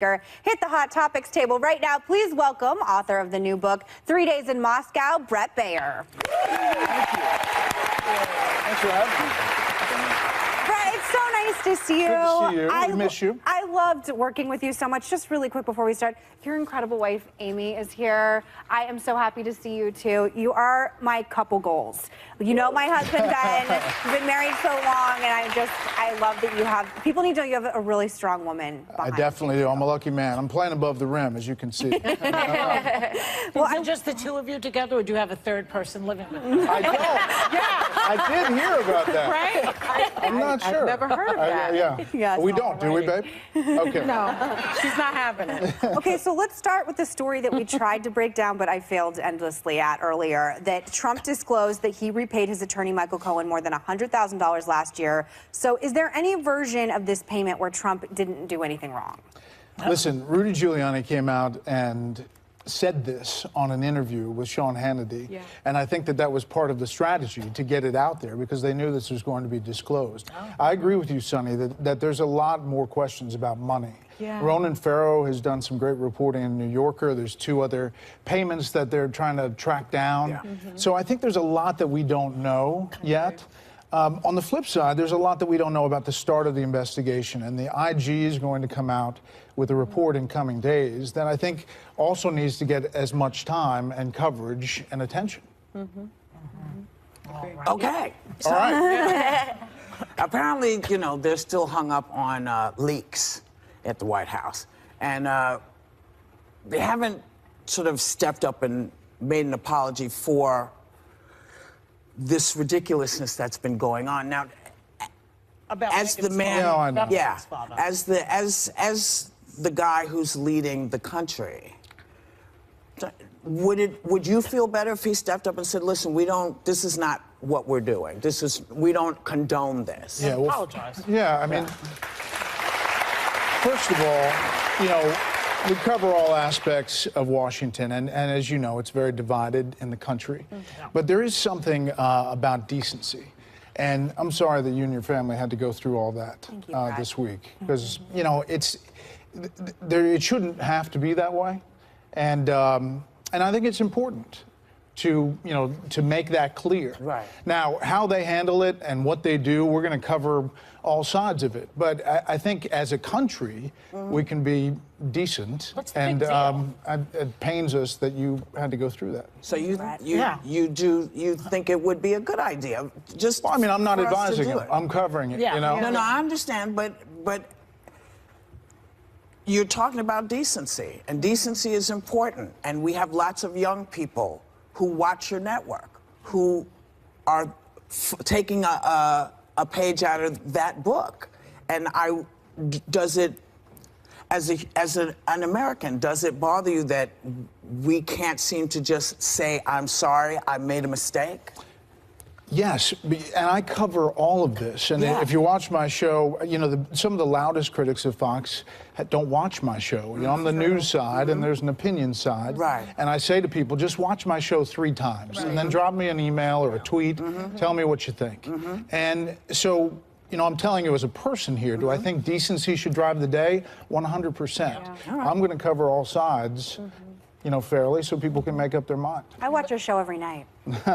Hit the Hot Topics table right now. Please welcome author of the new book, 3 Days in Moscow, Bret Baier. Thank you. Thanks for having me. Bret, it's so nice to see you. Good to see you. I miss you. I loved working with you so much. Just really quick before we start, your incredible wife, Amy, is here. I am so happy to see you, too. You are my couple goals. You know my husband, Ben. We've been married so long, and I love that you have, people need to know you have a really strong woman behind I definitely do. I'm a lucky man. I'm playing above the rim, as you can see. Well, is it just the two of you together, or do you have a third person living with you? I don't. Yeah. I did hear about that. Right? I'm not sure. I've never heard of that. Yeah. Yes, we don't, do we, babe? Okay. No, she's not having it. Okay, so let's start with the story that we tried to break down, but I failed endlessly at earlier, that Trump disclosed that he repaid his attorney, Michael Cohen, more than $100,000 last year. So is there any version of this payment where Trump didn't do anything wrong? Listen, Rudy Giuliani came out and said this on an interview with Sean Hannity, and I think that was part of the strategy to get it out there because they knew this was going to be disclosed. I agree with you, Sonny, that there's a lot more questions about money. Ronan Farrow has done some great reporting in New Yorker. There's 2 other payments that they're trying to track down. So I think there's a lot that we don't know yet. On the flip side, there's a lot that we don't know about the start of the investigation, and the IG is going to come out with a report in coming days that I think also needs to get as much time and coverage and attention. Okay. All right. Apparently, you know, they're still hung up on leaks at the White House. And they haven't sort of stepped up and made an apology for this ridiculousness that's been going on. Now, About as the man, Yeah, I know. yeah, as the guy who's leading the country, would you feel better if he stepped up and said, listen, this is not what we're doing. We don't condone this. Yeah, well, apologize. Yeah, I mean, first of all, you know, we cover all aspects of Washington, and as you know, it's very divided in the country. But there is something about decency. And I'm sorry that you and your family had to go through all that this week. Because, you know, it shouldn't have to be that way. And I think it's important to, you know, to make that clear. Right. Now, how they handle it and what they do, we're going to cover all sides of it. But I think as a country, we can be decent. What's the big deal? It pains us that you had to go through that. So you think it would be a good idea? Just Well, I mean, I'm not for us to advising do it. I'm covering it, you know? No, I understand, but you're talking about decency, and decency is important. And we have lots of young people who watch your network, who are taking a page out of that book. And does it, as an American, does it bother you that we can't seem to just say, I'm sorry, I made a mistake? Yes, and I cover all of this. And if you watch my show, you know, some of the loudest critics of Fox don't watch my show. You know, I'm the news side, and there's an opinion side. Right. And I say to people, just watch my show 3 times, and then drop me an email or a tweet, tell me what you think. And so, you know, I'm telling you as a person here, do I think decency should drive the day? 100%. I'm going to cover all sides. You know, fairly, so people can make up their mind. I watch your show every night. So since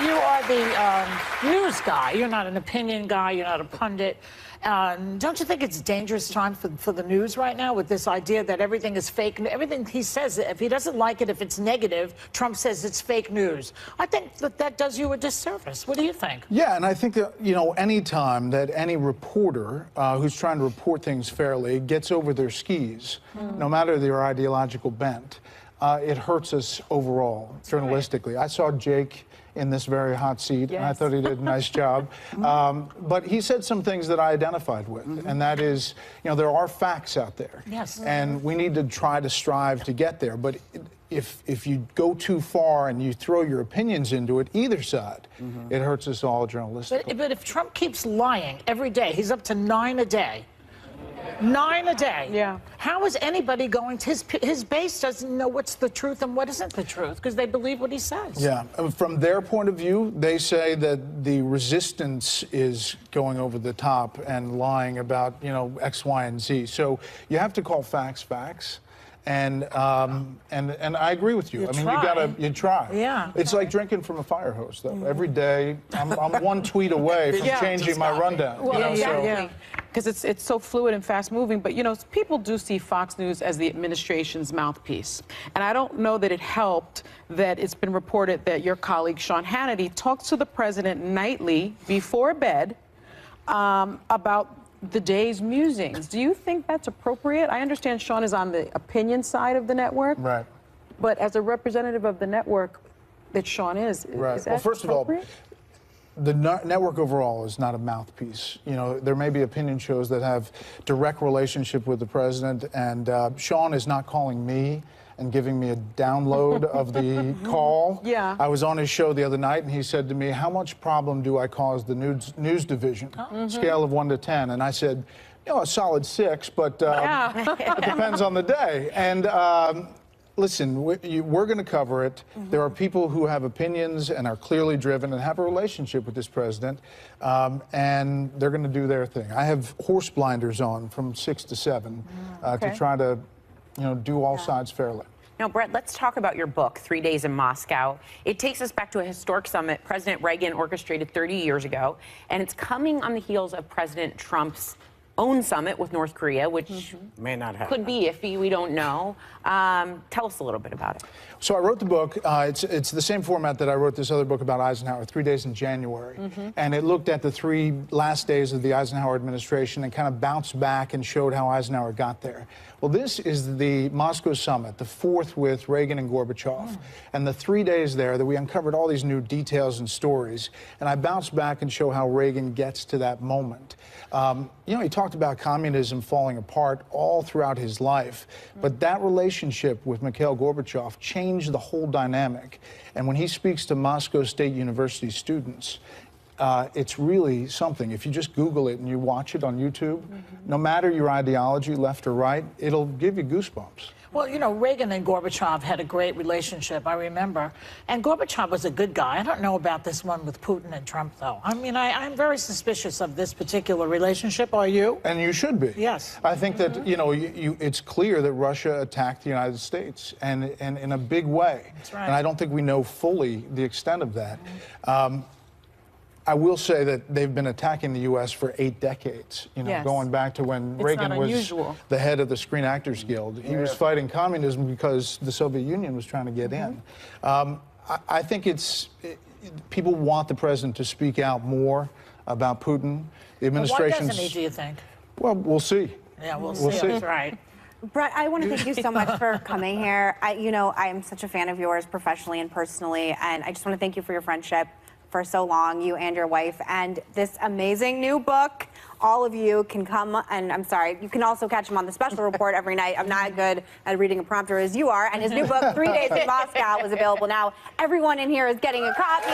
you are the news guy, you're not an opinion guy, you're not a pundit, don't you think it's a dangerous time for the news right now with this idea that everything is fake? Everything he says, if he doesn't like it, if it's negative, Trump says it's fake news. I think that does you a disservice. What do you think? Yeah, and I think that, you know, any time that any reporter who's trying to report things fairly gets over their skis, no matter their ideological bent, it hurts us overall, journalistically. I saw Jake in this very hot seat, and I thought he did a nice job. But he said some things that I identified with, and that is, you know, there are facts out there. Yes. And we need to try to strive to get there. But if you go too far and you throw your opinions into it, either side, it hurts us all journalistically. But if Trump keeps lying every day, he's up to 9 a day, 9 a day. Yeah. How is anybody going to his base doesn't know what's the truth and what isn't the truth because they believe what he says. Yeah, from their point of view, they say that the resistance is going over the top and lying about, you know, X, Y, and Z. So you have to call facts facts. And I agree with you. You I mean, try. you try. Yeah. It's like drinking from a fire hose, though. Every day, I'm one tweet away from changing my rundown. Well, you know, exactly. Because it's so fluid and fast moving. But, you know, people do see Fox News as the administration's mouthpiece. And I don't know that it helped that it's been reported that your colleague, Sean Hannity, talks to the president nightly before bed about the day's musings. Do you think that's appropriate? I understand Sean is on the opinion side of the network. Right. But as a representative of the network that Sean is Right. that Well, first of all, appropriate? the network overall is not a mouthpiece. You know, there may be opinion shows that have direct relationship with the president, and Sean is not calling me and giving me a download of the call. Yeah. I was on his show the other night, and he said to me, "How much problem do I cause the news division? Scale of 1 to 10." And I said, "You know, a solid 6, but it depends on the day." And listen, we're going to cover it. There are people who have opinions and are clearly driven and have a relationship with this president, and they're going to do their thing. I have horse blinders on from 6 to 7 to try to, you know, do all sides fairly. Now, Bret, let's talk about your book, 3 Days in Moscow. It takes us back to a historic summit President Reagan orchestrated 30 years ago, and it's coming on the heels of President Trump's own summit with North Korea, which May not happen. could be iffy, we don't know. Tell us a little bit about it. So I wrote the book. It's the same format that I wrote this other book about Eisenhower, 3 Days in January. And it looked at the 3 last days of the Eisenhower administration and kind of bounced back and showed how Eisenhower got there. Well, this is the Moscow summit, the 4th with Reagan and Gorbachev. And the 3 days there that we uncovered all these new details and stories. And I bounced back and show how Reagan gets to that moment. You know, he talked about communism falling apart all throughout his life, but that relationship with Mikhail Gorbachev changed the whole dynamic. And when he speaks to Moscow State University students, it's really something. If you just Google it and you watch it on YouTube, no matter your ideology, left or right, it'll give you goosebumps. Well, you know, Reagan and Gorbachev had a great relationship, I remember. And Gorbachev was a good guy. I don't know about this one with Putin and Trump, though. I mean, I'm very suspicious of this particular relationship. Are you? And you should be. Yes. I think that, you know, it's clear that Russia attacked the United States, and in a big way. That's right. And I don't think we know fully the extent of that. I will say that they've been attacking the U.S. for 8 decades, you know, Yes. going back to when It's Reagan not was unusual. the head of the Screen Actors Guild. He was fighting communism because the Soviet Union was trying to get in. I think people want the president to speak out more about Putin. The Why administration's... doesn't he, do you think? Well, we'll see. Yeah, we'll We'll see. see. That's right. Bret, I want to thank you so much for coming here. You know, I am such a fan of yours professionally and personally, and I just want to thank you for your friendship for so long, you and your wife, and this amazing new book. All of you can come, and I'm sorry, you can also catch him on the special report every night. I'm not good at reading a prompter as you are, and his new book, 3 Days in Moscow, is available now. Everyone in here is getting a copy.